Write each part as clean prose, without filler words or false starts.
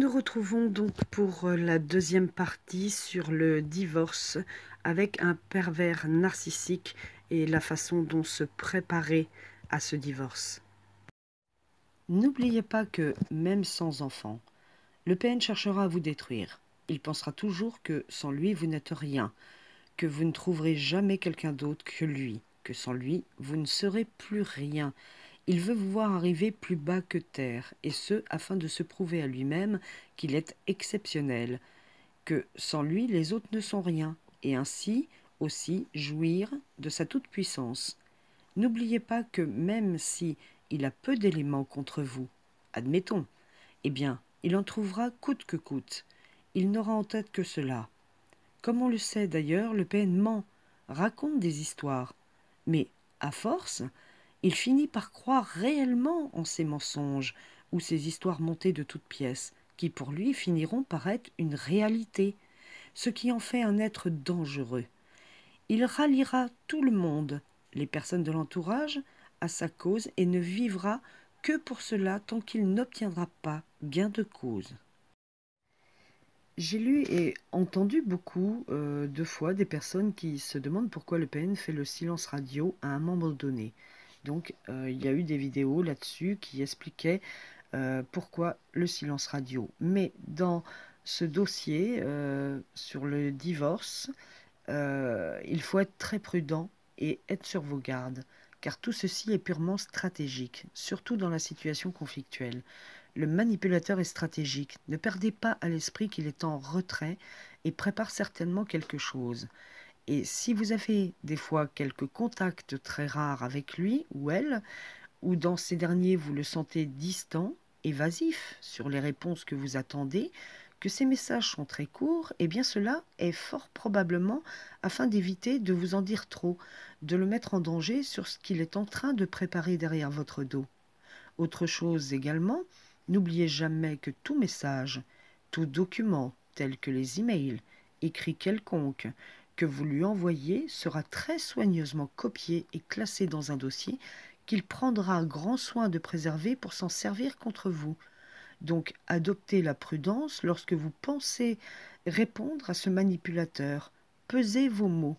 nous retrouvons donc pour la deuxième partie sur le divorce avec un pervers narcissique et la façon dont se préparer à ce divorce. N'oubliez pas que, même sans enfant, le PN cherchera à vous détruire. Il pensera toujours que sans lui, vous n'êtes rien, que vous ne trouverez jamais quelqu'un d'autre que lui, que sans lui, vous ne serez plus rien. Il veut vous voir arriver plus bas que terre, et ce, afin de se prouver à lui-même qu'il est exceptionnel, que sans lui, les autres ne sont rien, et ainsi aussi jouir de sa toute-puissance. N'oubliez pas que même si il a peu d'éléments contre vous, admettons, eh bien, il en trouvera coûte que coûte. Il n'aura en tête que cela. Comme on le sait d'ailleurs, le PN ment, raconte des histoires. Mais, à force, il finit par croire réellement en ces mensonges ou ces histoires montées de toutes pièces, qui pour lui finiront par être une réalité, ce qui en fait un être dangereux. Il ralliera tout le monde, les personnes de l'entourage, à sa cause et ne vivra que pour cela tant qu'il n'obtiendra pas gain de cause. J'ai lu et entendu beaucoup de fois des personnes qui se demandent pourquoi le PN fait le silence radio à un moment donné. Donc il y a eu des vidéos là-dessus qui expliquaient pourquoi le silence radio. Mais dans ce dossier sur le divorce, il faut être très prudent et être sur vos gardes, car tout ceci est purement stratégique, surtout dans la situation conflictuelle. Le manipulateur est stratégique. Ne perdez pas à l'esprit qu'il est en retrait et prépare certainement quelque chose. Et si vous avez des fois quelques contacts très rares avec lui ou elle, ou dans ces derniers vous le sentez distant, évasif sur les réponses que vous attendez, que ces messages sont très courts, eh bien cela est fort probablement afin d'éviter de vous en dire trop, de le mettre en danger sur ce qu'il est en train de préparer derrière votre dos. Autre chose également, n'oubliez jamais que tout message, tout document, tel que les emails, écrits quelconques, que vous lui envoyez sera très soigneusement copié et classé dans un dossier qu'il prendra grand soin de préserver pour s'en servir contre vous. Donc adoptez la prudence lorsque vous pensez répondre à ce manipulateur. Pesez vos mots.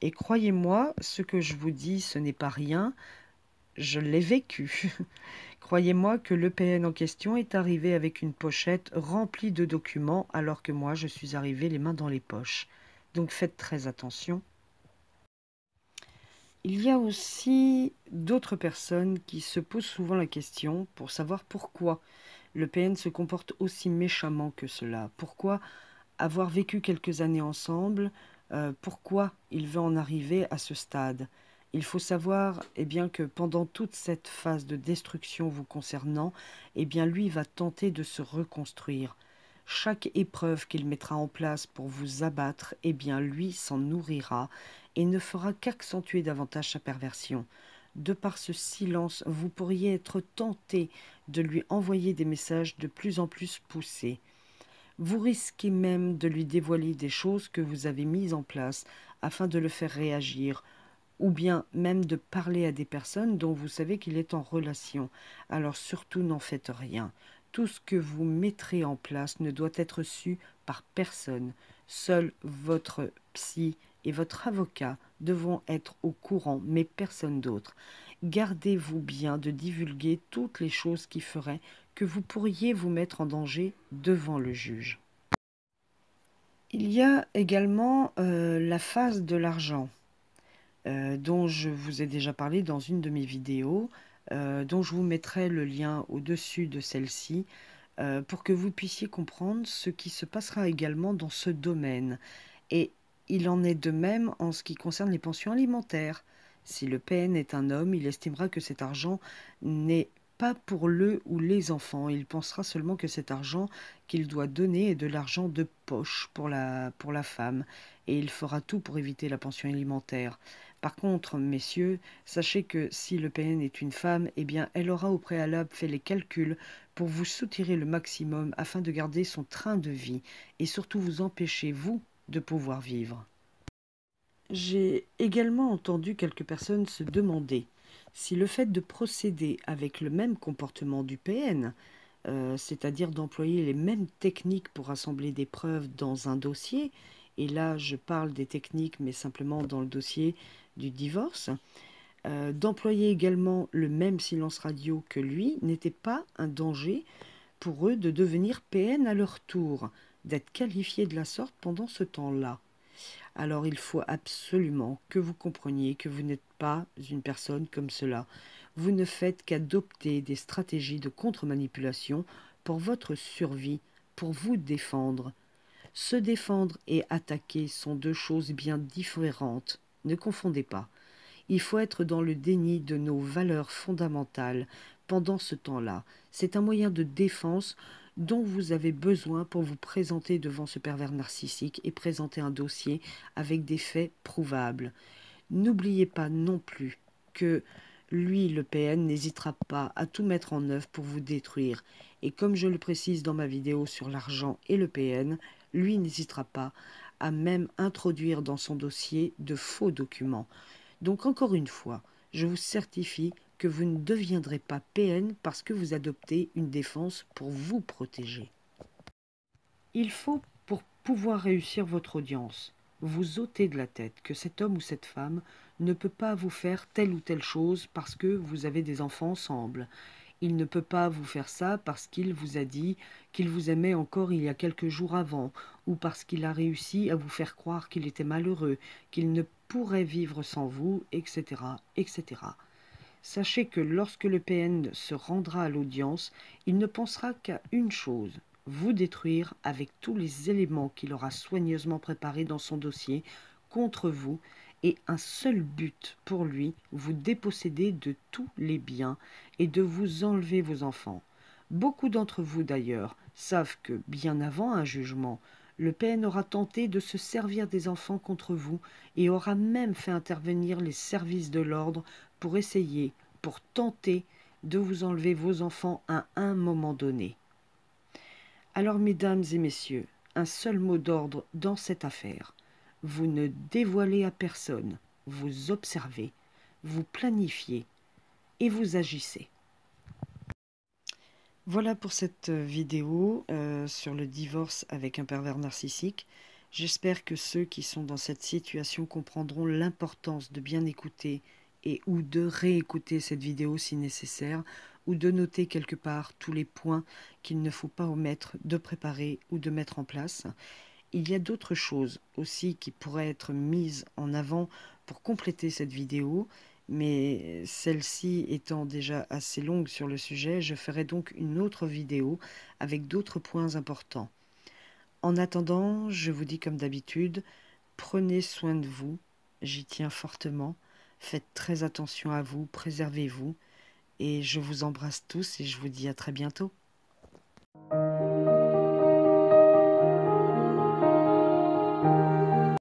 Et croyez-moi, ce que je vous dis, ce n'est pas rien. Je l'ai vécu. Croyez-moi que l'EPN en question est arrivé avec une pochette remplie de documents alors que moi je suis arrivé les mains dans les poches. Donc faites très attention. Il y a aussi d'autres personnes qui se posent souvent la question pour savoir pourquoi le PN se comporte aussi méchamment que cela. Pourquoi avoir vécu quelques années ensemble, pourquoi il veut en arriver à ce stade. Il faut savoir bien, que pendant toute cette phase de destruction vous concernant, bien, lui va tenter de se reconstruire. Chaque épreuve qu'il mettra en place pour vous abattre, bien, lui s'en nourrira et ne fera qu'accentuer davantage sa perversion. De par ce silence, vous pourriez être tenté de lui envoyer des messages de plus en plus poussés. Vous risquez même de lui dévoiler des choses que vous avez mises en place afin de le faire réagir, ou bien même de parler à des personnes dont vous savez qu'il est en relation. Alors surtout n'en faites rien. Tout ce que vous mettrez en place ne doit être su par personne. Seul votre psy et votre avocat devront être au courant, mais personne d'autre. Gardez-vous bien de divulguer toutes les choses qui feraient que vous pourriez vous mettre en danger devant le juge. Il y a également la phase de l'argent, dont je vous ai déjà parlé dans une de mes vidéos, dont je vous mettrai le lien au-dessus de celle-ci, pour que vous puissiez comprendre ce qui se passera également dans ce domaine. Et il en est de même en ce qui concerne les pensions alimentaires. Si le PN est un homme, il estimera que cet argent n'est pas pour le ou les enfants. Il pensera seulement que cet argent qu'il doit donner est de l'argent de poche pour la femme. Et il fera tout pour éviter la pension alimentaire. Par contre, messieurs, sachez que si le PN est une femme, bien, elle aura au préalable fait les calculs pour vous soutirer le maximum afin de garder son train de vie et surtout vous empêcher, vous, de pouvoir vivre. J'ai également entendu quelques personnes se demander si le fait de procéder avec le même comportement du PN c'est-à-dire d'employer les mêmes techniques pour assembler des preuves dans un dossier, et là je parle des techniques mais simplement dans le dossier du divorce, d'employer également le même silence radio que lui n'était pas un danger pour eux de devenir PN à leur tour, d'être qualifiés de la sorte pendant ce temps-là. Alors il faut absolument que vous compreniez que vous n'êtes pas une personne comme cela. Vous ne faites qu'adopter des stratégies de contre-manipulation pour votre survie, pour vous défendre. Se défendre et attaquer sont deux choses bien différentes. Ne confondez pas. Il faut être dans le déni de nos valeurs fondamentales pendant ce temps-là. C'est un moyen de défense dont vous avez besoin pour vous présenter devant ce pervers narcissique et présenter un dossier avec des faits prouvables. N'oubliez pas non plus que lui, le PN, n'hésitera pas à tout mettre en œuvre pour vous détruire. Et comme je le précise dans ma vidéo sur l'argent et le PN, lui n'hésitera pas à même introduire dans son dossier de faux documents. Donc encore une fois, je vous certifie que vous ne deviendrez pas PN parce que vous adoptez une défense pour vous protéger. Il faut, pour pouvoir réussir votre audience, vous ôter de la tête que cet homme ou cette femme ne peut pas vous faire telle ou telle chose parce que vous avez des enfants ensemble. Il ne peut pas vous faire ça parce qu'il vous a dit qu'il vous aimait encore il y a quelques jours avant, ou parce qu'il a réussi à vous faire croire qu'il était malheureux, qu'il ne pourrait vivre sans vous, etc., etc. Sachez que lorsque le PN se rendra à l'audience, il ne pensera qu'à une chose, vous détruire avec tous les éléments qu'il aura soigneusement préparés dans son dossier contre vous, et un seul but pour lui, vous déposséder de tous les biens et de vous enlever vos enfants. Beaucoup d'entre vous d'ailleurs savent que, bien avant un jugement, le PN aura tenté de se servir des enfants contre vous et aura même fait intervenir les services de l'ordre pour essayer, pour tenter de vous enlever vos enfants à un moment donné. Alors, mesdames et messieurs, un seul mot d'ordre dans cette affaire. Vous ne dévoilez à personne, vous observez, vous planifiez et vous agissez. Voilà pour cette vidéo sur le divorce avec un pervers narcissique. J'espère que ceux qui sont dans cette situation comprendront l'importance de bien écouter et ou de réécouter cette vidéo si nécessaire, ou de noter quelque part tous les points qu'il ne faut pas omettre de préparer ou de mettre en place. Il y a d'autres choses aussi qui pourraient être mises en avant pour compléter cette vidéo, mais celle-ci étant déjà assez longue sur le sujet, je ferai donc une autre vidéo avec d'autres points importants. En attendant, je vous dis comme d'habitude, prenez soin de vous, j'y tiens fortement, faites très attention à vous, préservez-vous, et je vous embrasse tous et je vous dis à très bientôt.